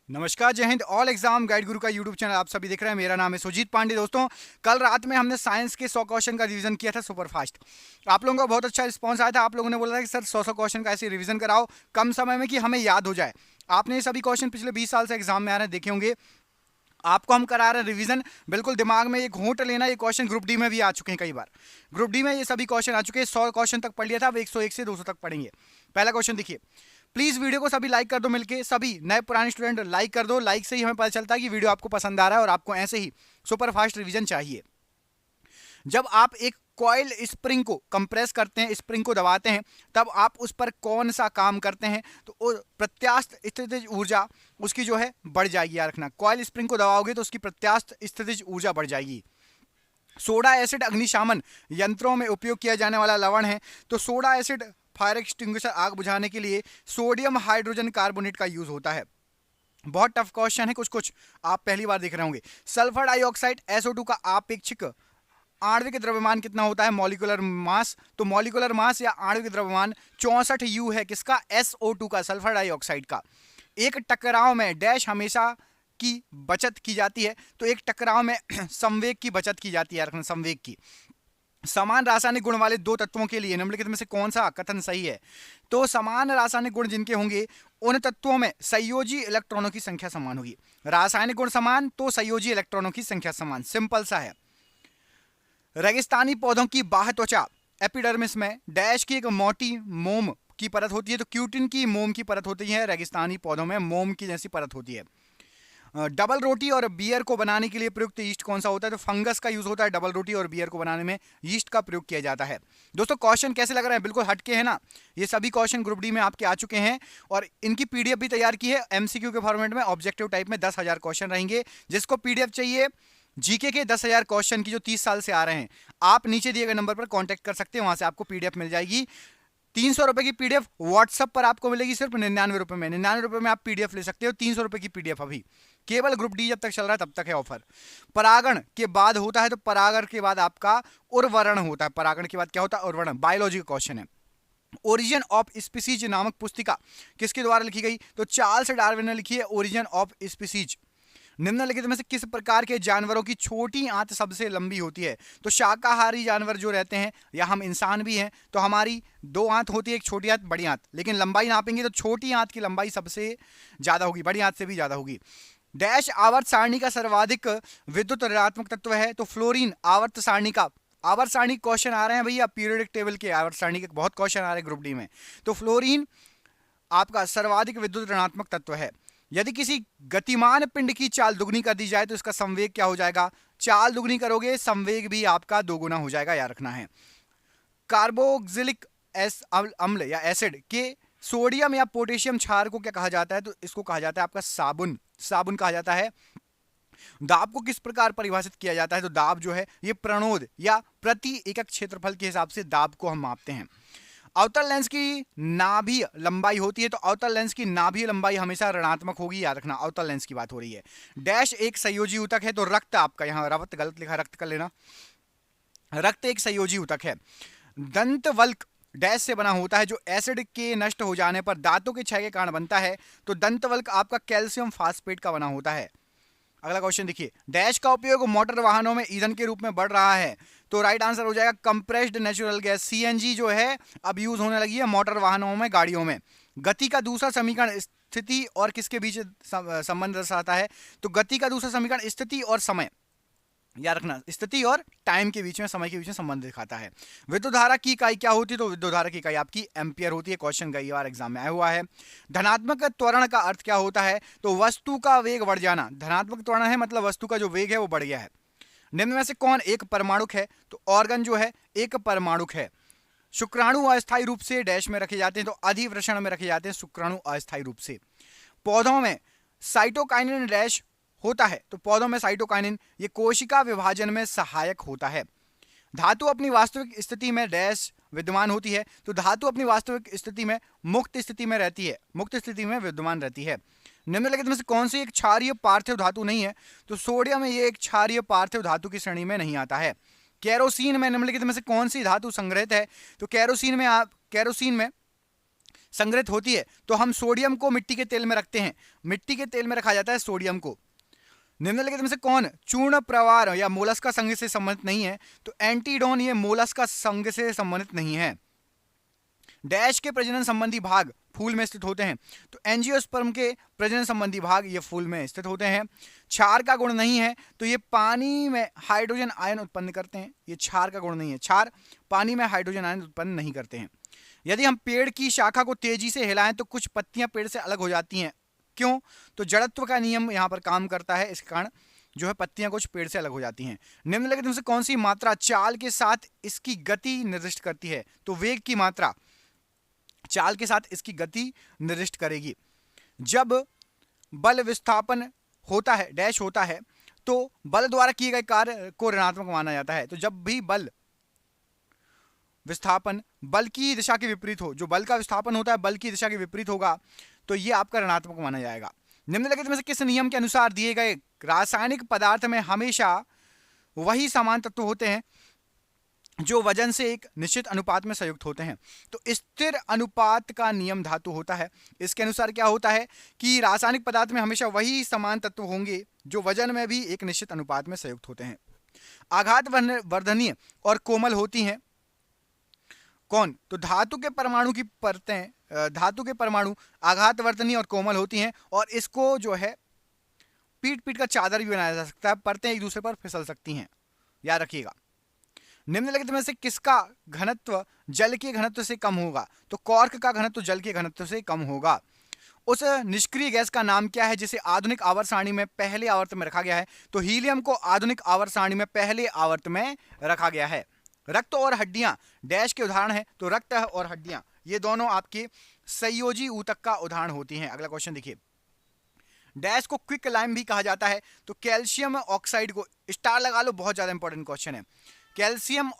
नमस्कार, जय Hind. All exam guide गुरु का यूट्यूब चैनल आप सभी देख रहे हैं। मेरा नाम है सुजीत पांडे। दोस्तों, कल रात में हमने साइंस के 100 क्वेश्चन का रिवीजन किया था सुपर फास्ट। आप लोगों का बहुत अच्छा रिस्पांस आया था। आप लोगों ने बोला था कि सर 100 क्वेश्चन का ऐसे रिवीजन कराओ कम समय में कि हमें याद हो जाए। आपने ये सभी क्वेश्चन पिछले 20 साल से एग्जाम में आ रहे हैं, देखे होंगे। आपको हम करा रहे हैं रिवीजन, बिल्कुल दिमाग में ये घोंट लेना। ये क्वेश्चन ग्रुप डी में भी आ चुके हैं कई बार। ग्रुप डी में ये सभी क्वेश्चन आ चुके हैं। 100 क्वेश्चन तक पढ़ लिया था, अब 101 से 200 तक पढ़ेंगे। पहला क्वेश्चन देखिए। प्लीज वीडियो को सभी लाइक कर दो मिलके, सभी नए पुराने स्टूडेंट लाइक कर दो। लाइक से ही हमें पता चलता है कि वीडियो आपको पसंद आ रहा है और आपको ऐसे ही सुपर फास्ट रिवीजन चाहिए। जब आप एक कॉइल स्प्रिंग को कंप्रेस करते हैं, स्प्रिंग को दबाते हैं, तब आप उस पर कौन सा काम करते हैं? तो प्रत्यास्थ स्थितिज ऊर्जा उसकी जो है बढ़ जाएगी। याद रखना, कॉइल स्प्रिंग को दबाओगे तो उसकी प्रत्यास्थ स्थितिज ऊर्जा बढ़ जाएगी। सोडा एसिड अग्निशामन यंत्रों में उपयोग किया जाने वाला लवण है। तो सोडा एसिड फायर एक्सटिंग्विशर, आग बुझाने के लिए सोडियम हाइड्रोजन कार्बोनेट का यूज होता है। बहुत टफ क्वेश्चन है, कुछ कुछ आप पहली बार देख रहे होंगे। सल्फर डाइऑक्साइड SO2 का आपेक्षिक आणविक द्रव्यमान कितना होता है? Molecular mass. तो मॉलिक्यूलर मास या आणविक द्रव्यमान 64 U है। किसका? SO2 का, सल्फर डाइऑक्साइड का। एक टकराव में डैश हमेशा की बचत की जाती है। तो एक टकराव में संवेग की बचत की जाती है। संवेग की। समान रासायनिक गुण वाले दो तत्वों के लिए निम्नलिखित में से कौन सा कथन सही है? तो समान रासायनिक गुण जिनके होंगे उन तत्वों में संयोजी इलेक्ट्रॉनों की संख्या समान होगी। रासायनिक गुण समान तो संयोजी इलेक्ट्रॉनों की संख्या समान। सिंपल सा है। रेगिस्तानी पौधों की बाह्य त्वचा एपिडर्मिस में डैश की एक मोटी मोम की परत होती है। तो क्यूटिन की मोम की परत होती है। रेगिस्तानी पौधों में मोम की जैसी परत होती है। डबल रोटी और बियर को बनाने के लिए प्रयुक्त यीस्ट कौन सा होता है? तो फंगस का यूज होता है। डबल रोटी और बियर को बनाने में यीस्ट का प्रयोग किया जाता है। दोस्तों, क्वेश्चन कैसे लग रहे हैं? बिल्कुल हटके है ना। ये सभी क्वेश्चन ग्रुप डी में आपके आ चुके हैं और इनकी पीडीएफ भी तैयार की है। एमसीक्यू के फॉर्मेट में ऑब्जेक्टिव टाइप में 10,000 क्वेश्चन रहेंगे। जिसको पीडीएफ चाहिए जीके के 10,000 क्वेश्चन की जो 30 साल से आ रहे हैं, आप नीचे दिए गए नंबर पर कॉन्टैक्ट कर सकते हैं। वहां से आपको पीडीएफ मिल जाएगी। 300 रुपए की पीडीएफ व्हाट्सएप पर आपको मिलेगी सिर्फ 99 रुपए में। 99 रुपए में आप पीडीएफ ले सकते हो। 300 रुपए की पीडीएफ अभी केवल ग्रुप डी जब तक चल रहा है तब तक है ऑफर। परागण के बाद होता है, तो परागण के बाद आपका उर्वरण होता है। परागण के बाद क्या होता है? उर्वरण। बायोलॉजी का क्वेश्चन है। ओरिजिन ऑफ स्पीसीज नामक पुस्तिका किसके द्वारा लिखी गई? तो चार्ल्स डार्विन ने लिखी है ओरिजिन ऑफ स्पीसीज। निम्नलिखित में से किस प्रकार के जानवरों की छोटी आंत सबसे लंबी होती है? तो शाकाहारी जानवर जो रहते हैं, या हम इंसान भी हैं, तो हमारी दो आंत होती है, एक छोटी आंत, बड़ी आंत। लेकिन लंबाई नापेंगे तो छोटी आंत की लंबाई सबसे ज्यादा होगी, बड़ी आंत से भी ज्यादा होगी। डैश आवर्त सारणी का सर्वाधिक विद्युत ऋणात्मक तत्व है? तो फ्लोरीन। आवर्त सारणी का, आवर्त सारणी क्वेश्चन आ रहे हैं भैया, पीरियोडिक टेबल के आवर्त सारणी के बहुत क्वेश्चन आ रहे हैं ग्रुप डी में। तो फ्लोरीन आपका सर्वाधिक विद्युत ऋणात्मक तत्व है। यदि किसी गतिमान पिंड की चाल दुगनी कर दी जाए तो इसका संवेग क्या हो जाएगा? चाल दुगनी करोगे, संवेग भी आपका दोगुना हो जाएगा। याद रखना है। कार्बोक्सिलिक अम्ल या एसिड के सोडियम या पोटेशियम क्षार को क्या कहा जाता है? तो इसको कहा जाता है आपका साबुन। साबुन कहा जाता है। दाब को किस प्रकार परिभाषित किया जाता है? तो दाब जो है ये प्रणोद या प्रति एकक क्षेत्रफल के हिसाब से दाब को हम मापते हैं। अवतल लेंस की नाभीय लंबाई होती है, तो अवतल लेंस की नाभीय लंबाई हमेशा ऋणात्मक होगी। याद रखना, अवतल लेंस की बात हो रही है। डैश एक संयोजी ऊतक है, तो रक्त आपका, यहां रक्त गलत लिखा, रक्त कर लेना। रक्त एक संयोजी ऊतक है। दंतवल्क डैश से बना होता है, जो एसिड के नष्ट हो जाने पर दांतों के क्षय के कारण बनता है। तो दंतवल्क आपका कैल्शियम फास्फेट का बना होता है। अगला क्वेश्चन देखिए। डैश का उपयोग मोटर वाहनों में ईंधन के रूप में बढ़ रहा है? तो राइट आंसर हो जाएगा कंप्रेस्ड नेचुरल गैस। सीएनजी जो है अब यूज होने लगी है मोटर वाहनों में, गाड़ियों में। गति का दूसरा समीकरण स्थिति और किसके बीच संबंध दर्शाता है? तो गति का दूसरा समीकरण स्थिति और समय, याद रखना, स्थिति और टाइम के बीच में, समय के बीच में संबंध दिखाता है। विद्युत धारा की इकाई क्या होती है? तो विद्युत धारा की इकाई आपकी एम्पियर होती है। क्वेश्चन कई बार एग्जाम में आया हुआ है। धनात्मक त्वरण का अर्थ क्या होता है? तो वस्तु का वेग बढ़ जाना। धनात्मक त्वरण है मतलब वस्तु का जो वेग है वो बढ़ गया है। निम्न में से कौन एक परमाणुक है? तो ऑर्गन जो है एक परमाणुक है। शुक्राणु अस्थायी रूप से डैश में रखे जाते हैं, तो अधिवृषण में रखे जाते हैं शुक्राणु अस्थायी रूप से। पौधों में साइटोकाइनिन डैश होता है, तो पौधों में साइटोकाइनिन ये कोशिका विभाजन में सहायक होता है। धातु अपनी वास्तविक स्थिति में डैश विद्यमान होती है, तो धातु अपनी वास्तविक स्थिति में मुक्त स्थिति में रहती है, मुक्त स्थिति में विद्यमान रहती है। निम्नलिखित में से कौन सी एक क्षारीय पार्थिव धातु नहीं है? तो सोडियम ये एक क्षारीय पार्थिव धातु की श्रेणी में नहीं आता है। केरोसिन में निम्नलिखित में से कौन सी धातु संग्रहित है? तो केरोसिन में संग्रहित होती है तो हम सोडियम को मिट्टी के तेल में रखते हैं, मिट्टी के तेल में रखा जाता है सोडियम को। निम्नलिखित में से कौन चूर्ण प्रवार या मोलस्का संघ से संबंधित नहीं है? तो एंटीडोन ये मोलस्का संघ से संबंधित नहीं है। डैश के प्रजनन संबंधी भाग फूल में स्थित होते हैं, तो एंजियोस्पर्म के प्रजनन संबंधी भाग ये फूल में स्थित होते हैं। क्षार का गुण नहीं है तो ये पानी में हाइड्रोजन आयन उत्पन्न करते हैं, ये क्षार का गुण नहीं है, क्षार पानी में हाइड्रोजन आयन उत्पन्न नहीं करते हैं। यदि हम पेड़ की शाखा को तेजी से हिलाएं तो कुछ पत्तियां पेड़ से अलग हो जाती हैं, क्यों? तो जड़त्व का नियम यहां पर काम करता है, इस कारण जो है पत्तियां कुछ पेड़ से अलग हो जाती हैं। निम्नलिखित में से कौन सी मात्रा चाल के साथ इसकी गति निर्दिष्ट करती है? तो वेग की मात्रा चाल के साथ इसकी गति निर्दिष्ट करेगी। जब बल विस्थापन होता है डैश होता है तो बल द्वारा किए गए कार्य को ऋणात्मक माना जाता है। तो जब भी बल विस्थापन बल की दिशा के विपरीत हो, जो बल का विस्थापन होता है बल की दिशा के विपरीत होगा तो ये आपका ऋणात्मक माना जाएगा। निम्नलिखित में से किस नियम के अनुसार दिए गए रासायनिक पदार्थ में हमेशा वही समान तत्व होते हैं जो वजन से एक निश्चित अनुपात में संयुक्त होते हैं? तो स्थिर अनुपात का नियम धातु होता है। इसके अनुसार क्या होता है कि रासायनिक पदार्थ में हमेशा वही समान तत्व होंगे जो वजन में भी एक निश्चित अनुपात में संयुक्त होते हैं। आघात वर्धनीय और कोमल होती हैं कौन? तो धातु के परमाणु की परतें, धातु के परमाणु आघात वर्धनीय और कोमल होती हैं और इसको जो है पीट पीट का चादर भी बनाया जा सकता है, परतें एक दूसरे पर फिसल सकती हैं, याद रखिएगा। निम्नलिखित में से किसका घनत्व जल के घनत्व से कम होगा? तो कॉर्क का घनत्व जल के घनत्व से कम होगा। उस निष्क्रिय गैस का नाम क्या है जिसे आधुनिक आवर्त सारणी में पहले आवर्त में रखा गया है? तो हीलियम को आधुनिक आवर्त सारणी में पहले आवर्त में रखा गया है। रक्त और हड्डियां डैश के उदाहरण है, तो रक्त और हड्डियां ये दोनों आपके संयोजी ऊतक का उदाहरण होती हैं। अगला क्वेश्चन देखिए, डैश को क्विक लाइम भी कहा जाता है, तो कैल्शियम ऑक्साइड को स्टार लगा लो, बहुत ज्यादा इंपॉर्टेंट क्वेश्चन है। कैल्शियम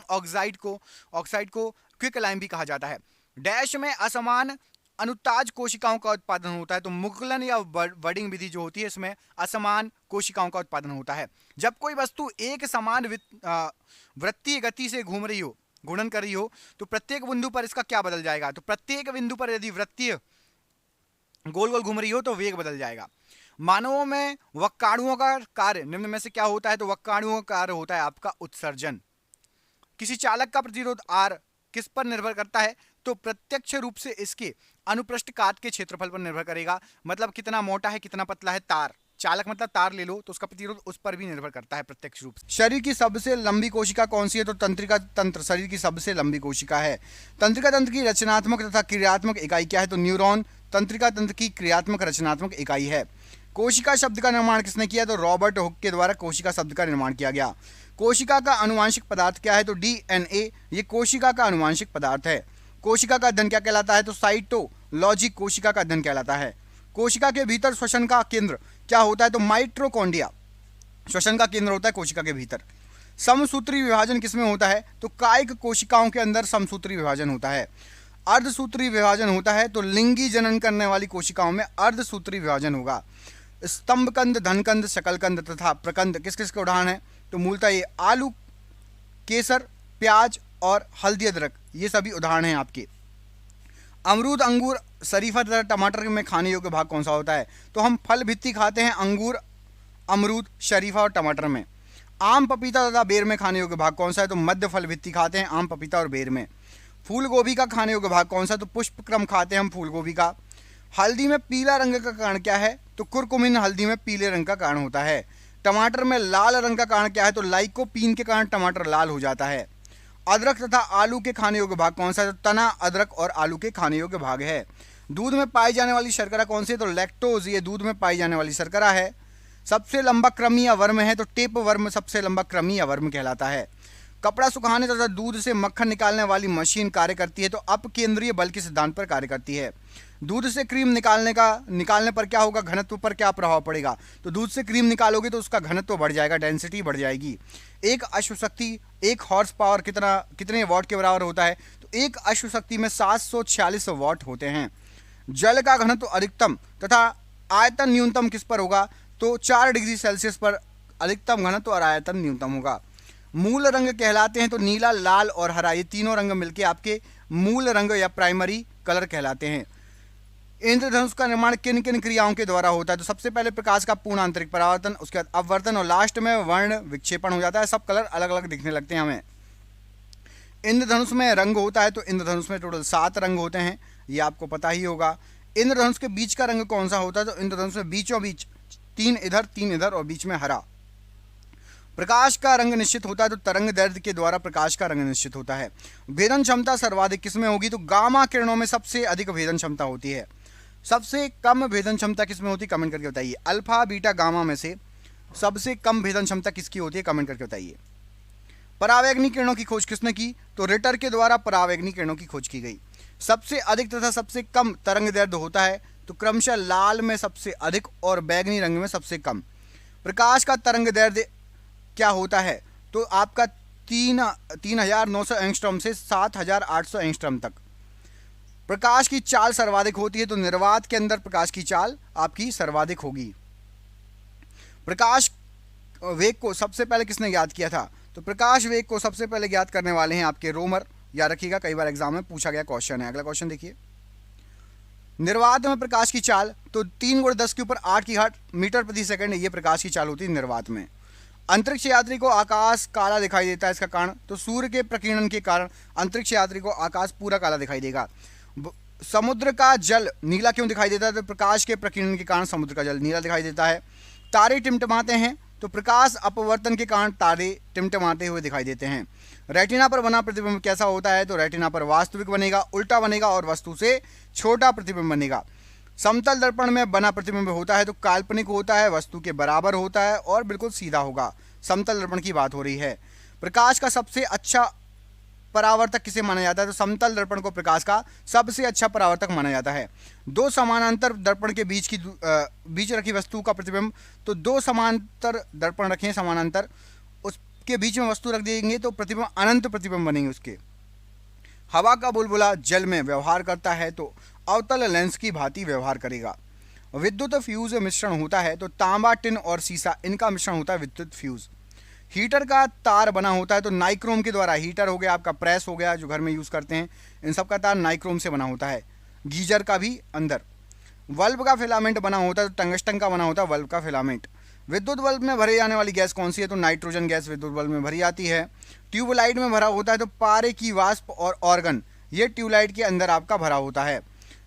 ऑक्साइड को क्विक लाइम भी कहा जाता है। डैश में असमान अनुत्ताज कोशिकाओं का उत्पादन होता है, तो मुकुलन या बडिंग विधि जो होती है इसमें असमान कोशिकाओं का उत्पादन होता है। जब कोई वस्तु एक समान वृत्तीय गति से घूम रही हो, घूर्णन कर रही हो, तो प्रत्येक बिंदु पर इसका क्या बदल जाएगा? तो प्रत्येक बिंदु पर यदि वृत्तीय गोल गोल घूम रही हो तो वेग बदल जाएगा। मानवों में वक्काणुओं का कार्य निम्न में से क्या होता है? तो वक्काणुओं का कार्य होता है आपका उत्सर्जन। किसी चालक का प्रतिरोध R किस पर निर्भर करता है? तो प्रत्यक्ष रूप से इसके अनुप्रस्थ काट के क्षेत्रफल पर निर्भर करेगा, मतलब कितना मोटा है कितना पतला है तार, चालक मतलब तार ले लो, तो उसका प्रतिरोध उस पर भी निर्भर करता है प्रत्यक्ष रूप से। शरीर की सबसे लंबी कोशिका कौन सी है? तो तंत्रिका तंत्र शरीर की सबसे लंबी कोशिका है। तंत्रिका तंत्र की रचनात्मक तथा क्रियात्मक इकाई क्या है? तो न्यूरॉन तंत्रिका तंत्र की क्रियात्मक रचनात्मक इकाई है। कोशिका शब्द का निर्माण किसने किया? तो रॉबर्ट हुक के द्वारा कोशिका शब्द का निर्माण किया गया। कोशिका का आनुवांशिक पदार्थ क्या है? तो DNA ये कोशिका का आनुवांशिक पदार्थ है। कोशिका का अध्ययन क्या कहलाता है? तो साइटोलॉजी कोशिका का अध्ययन कहलाता है। कोशिका के भीतर श्वसन का केंद्र क्या होता है? तो माइटोकॉन्ड्रिया श्वसन का केंद्र होता है कोशिका के भीतर। समसूत्री विभाजन किसमें होता है? तो कायिक कोशिकाओं के अंदर समसूत्री विभाजन होता है। अर्धसूत्री विभाजन होता है तो लिंगी जनन करने वाली कोशिकाओं में अर्धसूत्री विभाजन होगा। स्तंभकंद, धनकंद, शकलकंद तथा प्रकंद किस किस के उदाहरण हैं? तो मूलतः ये आलू, केसर, प्याज और हल्दी अदरक ये सभी उदाहरण हैं आपके। अमरूद, अंगूर, शरीफा तथा टमाटर में खाने योग्य भाग कौन सा होता है? तो हम फल भित्ति खाते हैं अंगूर, अमरूद, शरीफा और टमाटर में। आम, पपीता तथा बेर में खाने योग्य भाग कौन सा है? तो मध्य फल भित्ति खाते हैं आम, पपीता और बेर में। फूल गोभी का खाने योग्य भाग कौन सा? तो पुष्प क्रम खाते हैं हम फूल गोभी का। हल्दी में पीला रंग का कारण क्या है? तो कुरकुमिन हल्दी में पीले रंग का कारण होता है। टमाटर में लाल रंग का कारण क्या है? तो लाइकोपीन के कारण टमाटर लाल हो जाता है। अदरक तथा आलू के खाने योग्य भाग कौन सा है? तो तना, अदरक और आलू के खाने योग्य भाग है। दूध में पाई जाने वाली शर्करा कौन सी है? तो लैक्टोज ये दूध में पाई जाने वाली शर्करा है। सबसे लंबा कृमि या वर्म है? तो टेप वर्म सबसे लंबा कृमि या वर्म कहलाता है। कपड़ा सुखाने तथा दूध से मक्खन निकालने वाली मशीन कार्य करती है तो अपकेंद्रीय बल के सिद्धांत पर कार्य करती है। दूध से क्रीम निकालने पर क्या होगा? घनत्व पर क्या प्रभाव पड़ेगा? तो दूध से क्रीम निकालोगे तो उसका घनत्व बढ़ जाएगा, डेंसिटी बढ़ जाएगी। एक अश्वशक्ति 1 हॉर्स पावर कितने वाट के बराबर होता है? तो एक अश्वशक्ति में 746 वाट होते हैं। जल का घनत्व अधिकतम तथा आयतन न्यूनतम किस पर होगा? तो 4 डिग्री सेल्सियस पर अधिकतम घनत्व और आयतन न्यूनतम होगा। मूल रंग कहलाते हैं तो नीला, लाल और हरा, ये तीनों रंग मिलके आपके मूल रंग या प्राइमरी कलर कहलाते हैं। इंद्रधनुष का निर्माण किन किन क्रियाओं के द्वारा होता है? तो सबसे पहले प्रकाश का पूर्ण आंतरिक परावर्तन, उसके बाद अपवर्तन और लास्ट में वर्ण विक्षेपण हो जाता है। सब कलर अलग अलग दिखने लगते हैं हमें। इंद्रधनुष में रंग होता है तो इंद्रधनुष में टोटल 7 रंग होते हैं, ये आपको पता ही होगा। इंद्रधनुष के बीच का रंग कौन सा होता है? तो इंद्रधनुष में बीचों बीच 3 इधर और बीच में हरा। प्रकाश का रंग निश्चित होता है तो तरंग दैर्ध्य के द्वारा प्रकाश का रंग निश्चित होता है। भेदन क्षमता सर्वाधिक किसमें होगी? तो गामा किरणों में सबसे अधिक भेदन क्षमता होती है। सबसे कम भेदन क्षमता किसमें होती है? कमेंट करके बताइए। अल्फा, बीटा, गामा में से सबसे कम भेदन क्षमता किसकी होती है? कमेंट करके बताइए। परावैंगनी किरणों की खोज किसने की? तो रिटर के द्वारा परावैंगनी किरणों की खोज की गई। सबसे अधिक तथा सबसे कम तरंग दैर्ध्य होता है तो क्रमशः लाल में सबसे अधिक और बैगनी रंग में सबसे कम। प्रकाश का तरंग दैर्ध्य क्या होता है? तो आपका 3900 एंगस्ट्रॉम से 7800 एंगस्ट्रॉम तक। प्रकाश की चाल सर्वाधिक होती है तो निर्वात के अंदर प्रकाश की चाल आपकी सर्वाधिक होगी। प्रकाश वेग को सबसे पहले किसने ज्ञात किया था? तो प्रकाश वेग को सबसे पहले ज्ञात करने वाले हैं आपके रोमर। याद रखिएगा, कई बार एग्जाम में पूछा गया क्वेश्चन है। अगला क्वेश्चन देखिए। निर्वात में प्रकाश की चाल तो 3 × 10 के ऊपर 8 की घात मीटर प्रति सेकंड, ये प्रकाश की चाल होती है निर्वात में। अंतरिक्ष यात्री को आकाश काला दिखाई देता है, इसका कारण? तो सूर्य के प्रकीर्णन के कारण अंतरिक्ष यात्री को आकाश पूरा काला दिखाई देगा। समुद्र का जल नीला क्यों दिखाई देता है? तो प्रकाश के प्रकीर्णन के कारण समुद्र का जल नीला दिखाई देता है। तारे टिमटिमाते हैं तो प्रकाश अपवर्तन के कारण तारे टिमटिमाते हुए दिखाई देते हैं। रेटिना पर बना प्रतिबिंब कैसा होता है? तो रेटिना पर वास्तविक बनेगा, उल्टा बनेगा और वस्तु से छोटा प्रतिबिंब बनेगा। समतल दर्पण में बना प्रतिबिंब होता है तो काल्पनिक होता है, वस्तु के बराबर होता है और बिल्कुल सीधा होगा। समतल दर्पण की बात हो रही है। प्रकाश का सबसे अच्छा परावर्तक किसे माना जाता है? तो समतल दर्पण को प्रकाश का सबसे अच्छा परावर्तक माना जाता है। 2 समानांतर दर्पण के बीच रखी वस्तु का प्रतिबिंब, तो 2 समांतर दर्पण रखें समानांतर, उसके बीच में वस्तु रख देंगे तो प्रतिबिंब अनंत प्रतिबिंब बनेंगे उसके। हवा का बुलबुला जल में व्यवहार करता है तो अवतल लेंस की भांति व्यवहार करेगा। विद्युत फ्यूज मिश्रण होता है तो तांबा, टिन और सीसा, इनका मिश्रण होता है विद्युत फ्यूज। हीटर का तार बना होता है तो नाइक्रोम के द्वारा, हीटर हो गया आपका, प्रेस हो गया जो घर में यूज़ करते हैं, इन सब का तार नाइक्रोम से बना होता है। गीजर का भी अंदर। बल्ब का फिलामेंट बना होता है तो टंगस्टन का बना होता है बल्ब का फिलामेंट। विद्युत बल्ब में भरे जाने वाली गैस कौन सी है? तो नाइट्रोजन गैस विद्युत बल्ब में भरी जाती है। ट्यूबलाइट में भरा होता है तो पारे की वाष्प और ऑर्गन, ये ट्यूबलाइट के अंदर आपका भरा होता है।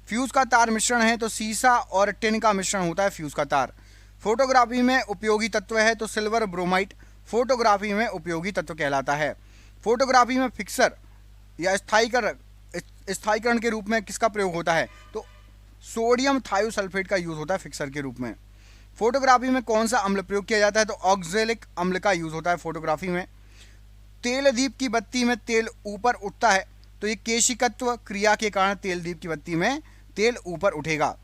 फ्यूज का तार मिश्रण है तो सीसा और टिन का मिश्रण होता है फ्यूज का तार। फोटोग्राफी में उपयोगी तत्व है तो सिल्वर ब्रोमाइट फोटोग्राफी में उपयोगी तत्व कहलाता है। फोटोग्राफी में फिक्सर या स्थायीकरण के रूप में किसका प्रयोग होता है? तो सोडियम थायोसल्फेट का यूज होता है फिक्सर के रूप में। फोटोग्राफी में कौन सा अम्ल प्रयोग किया जाता है? तो ऑक्जेलिक अम्ल का यूज होता है फोटोग्राफी में। तेल दीप की बत्ती में तेल ऊपर उठता है तो ये केशिकत्व क्रिया के कारण तेल दीप की बत्ती में तेल ऊपर उठेगा।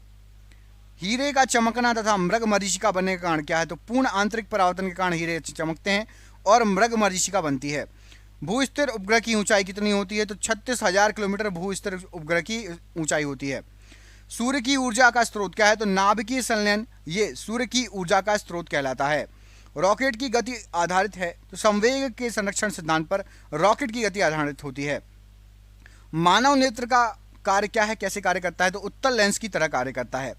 हीरे का चमकना तथा मृग मरीचिका बनने का कारण क्या है? तो पूर्ण आंतरिक परावर्तन के कारण हीरे चमकते हैं और मृग मरीचिका बनती है। भूस्थिर उपग्रह की ऊंचाई कितनी होती है? तो 36,000 किलोमीटर भूस्थिर उपग्रह की ऊंचाई होती है। सूर्य की ऊर्जा का स्रोत क्या है? तो नाभिकीय संलयन, ये सूर्य की ऊर्जा का स्रोत कहलाता है। रॉकेट की गति आधारित है तो संवेग के संरक्षण सिद्धांत पर रॉकेट की गति आधारित होती है। मानव नेत्र का कार्य क्या है, कैसे कार्य करता है? तो उत्तल लेंस की तरह कार्य करता है।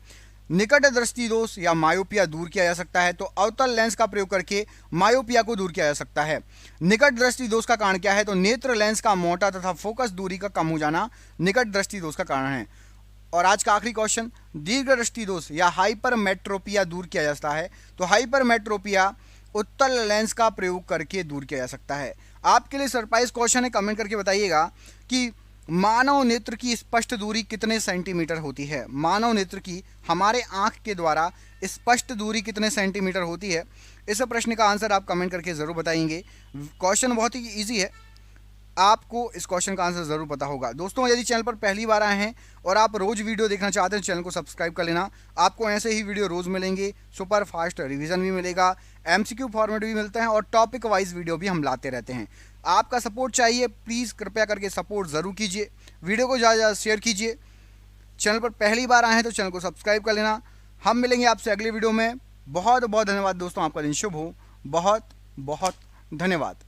निकट दृष्टि दोष या मायोपिया दूर किया जा सकता है तो अवतल लेंस का प्रयोग करके मायोपिया को दूर किया जा सकता है। निकट दृष्टि दोष का कारण क्या है? तो नेत्र लेंस का मोटा तथा फोकस दूरी का कम हो जाना निकट दृष्टि दोष का कारण है। और आज का आखिरी क्वेश्चन, दीर्घ दृष्टि दोष या हाइपरमेट्रोपिया दूर किया जा सकता है तो हाइपरमेट्रोपिया उत्तल लेंस का प्रयोग करके दूर किया जा सकता है। आपके लिए सरप्राइज क्वेश्चन है, कमेंट करके बताइएगा कि मानव नेत्र की स्पष्ट दूरी कितने सेंटीमीटर होती है? मानव नेत्र की हमारे आंख के द्वारा स्पष्ट दूरी कितने सेंटीमीटर होती है? इस प्रश्न का आंसर आप कमेंट करके ज़रूर बताएंगे। क्वेश्चन बहुत ही इजी है, आपको इस क्वेश्चन का आंसर ज़रूर पता होगा। दोस्तों, यदि चैनल पर पहली बार आए हैं और आप रोज़ वीडियो देखना चाहते हैं, चैनल को सब्सक्राइब कर लेना। आपको ऐसे ही वीडियो रोज़ मिलेंगे, सुपर फास्ट रिवीजन भी मिलेगा, MCQ फॉर्मेट भी मिलते हैं और टॉपिक वाइज वीडियो भी हम लाते रहते हैं। आपका सपोर्ट चाहिए, प्लीज़ कृपया करके सपोर्ट ज़रूर कीजिए, वीडियो को ज़्यादा से ज़्यादा शेयर कीजिए। चैनल पर पहली बार आए हैं तो चैनल को सब्सक्राइब कर लेना। हम मिलेंगे आपसे अगले वीडियो में। बहुत बहुत धन्यवाद दोस्तों, आपका दिन शुभ हो। बहुत बहुत धन्यवाद।